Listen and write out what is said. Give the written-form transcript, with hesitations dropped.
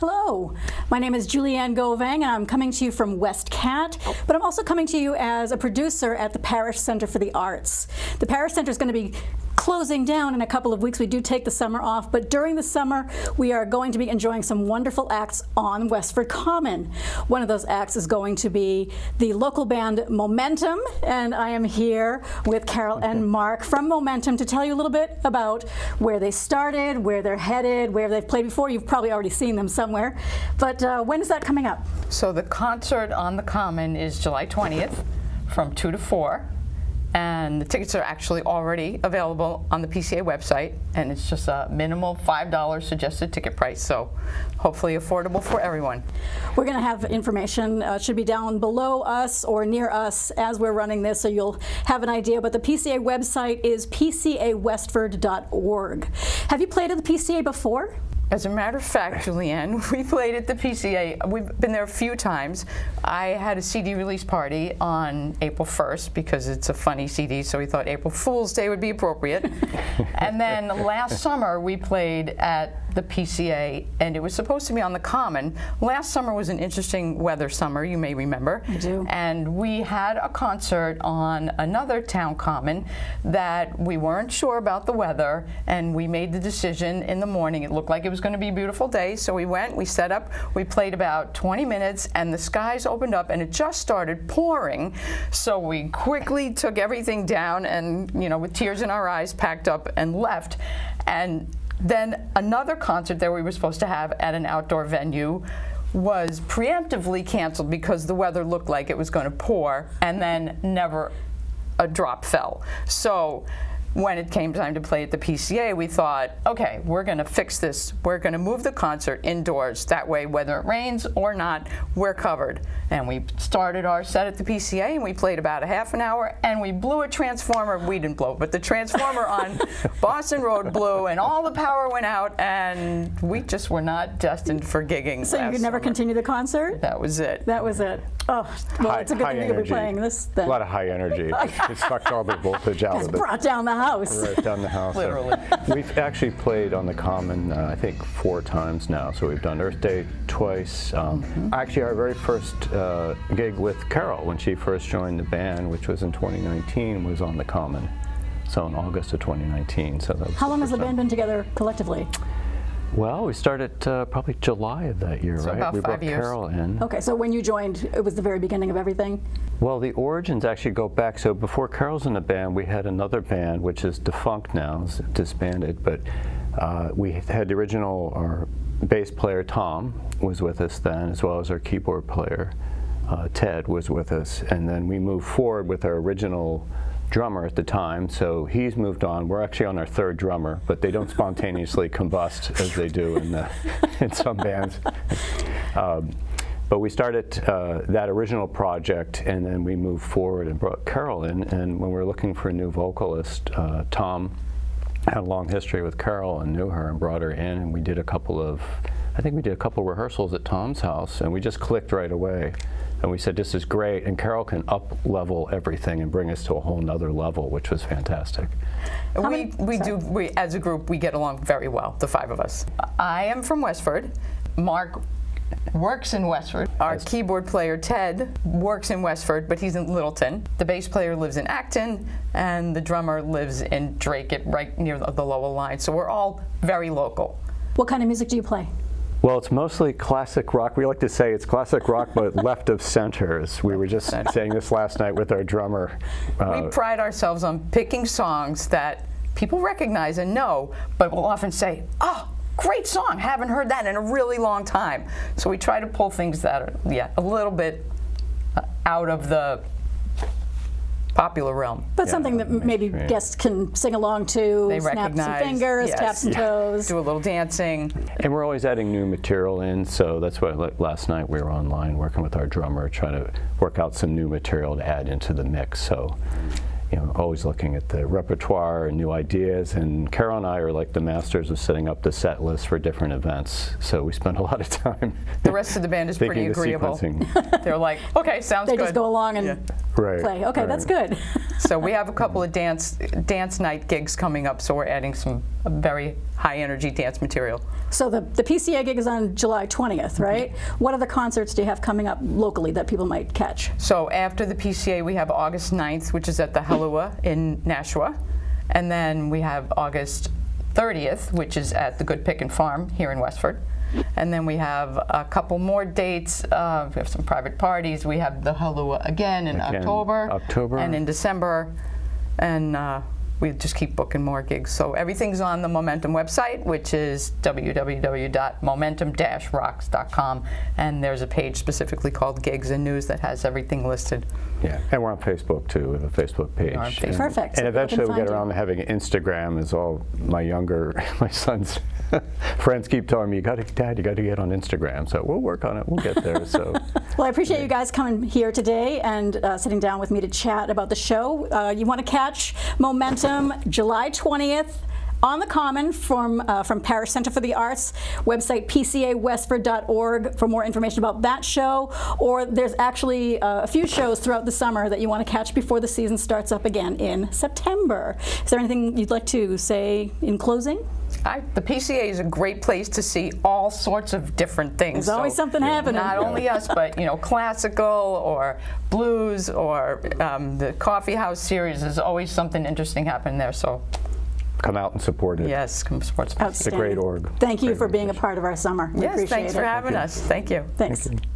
Hello, my name is JulieAnn Govang, and I'm coming to you from WestfordCAT, but I'm also coming to you as a producer at the Parish Center for the Arts. The Parish Center is going to be closing down in a couple of weeks. We do take the summer off, but during the summer we are going to be enjoying some wonderful acts on Westford Common. One of those acts is going to be the local band Momentum, and I am here with Carol and Mark from Momentum to tell you a little bit about where they started, where they're headed, where they've played before. You've probably already seen them somewhere, but when is that coming up? So the concert on the Common is July 20th from 2 to 4. And the tickets are actually already available on the PCA website, and it's just a minimal $5 suggested ticket price, so hopefully affordable for everyone. We're going to have information, should be down below us or near us as we're running this, so you'll have an idea, but the PCA website is pcawestford.org. Have you played at the PCA before? As a matter of fact, JulieAnn, we played at the PCA. We've been there a few times. I had a CD release party on April 1st because it's a funny CD, so we thought April Fool's Day would be appropriate. And then last summer we played at the PCA, and it was supposed to be on the Common. Last summer was an interesting weather summer, you may remember. I do. And we had a concert on another town common that we weren't sure about the weather, and we made the decision in the morning. It looked like it was going to be a beautiful day, so we went, we set up, we played about 20 minutes, and the skies opened up, and it just started pouring. So we quickly took everything down and, you know, with tears in our eyes, packed up and left. And then another concert that we were supposed to have at an outdoor venue was preemptively canceled because the weather looked like it was going to pour, and then never a drop fell. So when it came time to play at the PCA, we thought, okay, we're going to fix this. We're going to move the concert indoors. That way, whether it rains or not, we're covered. And we started our set at the PCA, and we played about a half an hour, and we blew a transformer. We didn't blow it, but the transformer on Boston Road blew, and all the power went out, and we just were not destined for gigging. So you could never continue the concert? That was it. That was it. Oh, well, it's a good thing you'll be playing this then. A lot of high energy. It sucked all the voltage out of it. Brought down the house. Right down the house. Literally. We've actually played on the Common, I think, 4 times now. So we've done Earth Day twice. Actually, our very first gig with Carol, when she first joined the band, which was in 2019, was on the Common. So in August of 2019. So that was How long has the band been together collectively? Well, we started probably July of that year, So right? about we 5 brought years. Carol in. Okay, so when you joined, it was the very beginning of everything? Well, the origins actually go back. So before Carol's in the band, we had another band, which is defunct now, it's disbanded, but we had the original, our bass player, Tom, was with us then, as well as our keyboard player, Ted, was with us. And then we moved forward with our original drummer at the time, so he's moved on. We're actually on our 3rd drummer, but they don't spontaneously combust as they do in some bands. But we started that original project, and then we moved forward and brought Carol in. And when we were looking for a new vocalist, Tom had a long history with Carol and knew her and brought her in, and we did a couple of rehearsals at Tom's house, and we just clicked right away. And we said, this is great, and Carol can up-level everything and bring us to a whole nother level, which was fantastic. We as a group, we get along very well, the 5 of us. I am from Westford. Mark works in Westford. Our keyboard player, Ted, works in Westford, but he's in Littleton. The bass player lives in Acton, and the drummer lives in Drake, right near the Lowell line. So we're all very local. What kind of music do you play? Well, it's mostly classic rock. We like to say it's classic rock, but left of center. We were just saying this last night with our drummer. We pride ourselves on picking songs that people recognize and know, but will often say, oh, great song, haven't heard that in a really long time. So we try to pull things that are, a little bit out of the popular realm. But something that maybe guests can sing along to, They snap recognize, some fingers, yes. tap some toes. Do a little dancing. And we're always adding new material in, so that's why last night we were online working with our drummer, trying to work out some new material to add into the mix. So, you know, always looking at the repertoire and new ideas. And Carol and I are like the masters of setting up the set list for different events. So we spend a lot of time. The rest of the band is pretty thinking the agreeable. sequencing. They're like, okay, sounds They good. just go along and Right. play. Okay, right. that's good. So we have a couple of dance night gigs coming up, so we're adding some very high-energy dance material. So the PCA gig is on July 20th, right? What other concerts do you have coming up locally that people might catch? So after the PCA, we have August 9th, which is at the Ferullo in Nashua. And then we have August 30th, which is at the Good Pickin' Farm here in Westford. And then we have a couple more dates. We have some private parties. We have the Ferullo again in October. And in December. And we just keep booking more gigs. So everything's on the Momentum website, which is www.momentum-rocks.com. And there's a page specifically called Gigs and News that has everything listed. Yeah, and we're on Facebook too, with a Facebook page. On Facebook. Perfect. And So eventually people we'll can get find around to having Instagram, as all my son's friends keep telling me, Dad, you got to get on Instagram. So we'll work on it. We'll get there. So. Well, I appreciate you guys coming here today and sitting down with me to chat about the show. You want to catch Momentum July 20th on the Common from Parish Center for the Arts, website pcawestford.org for more information about that show. Or there's actually a few shows throughout the summer that you want to catch before the season starts up again in September. Is there anything you'd like to say in closing? The PCA is a great place to see all sorts of different things. There's always something happening. Not only us, but classical or blues or the Coffee House series. There's always something interesting happening there. So come out and support it. yes, come support. It's a great org. Thank you for being a part of our summer. We Yes, appreciate thanks for it. having us. Thank you. Thanks. Thank you.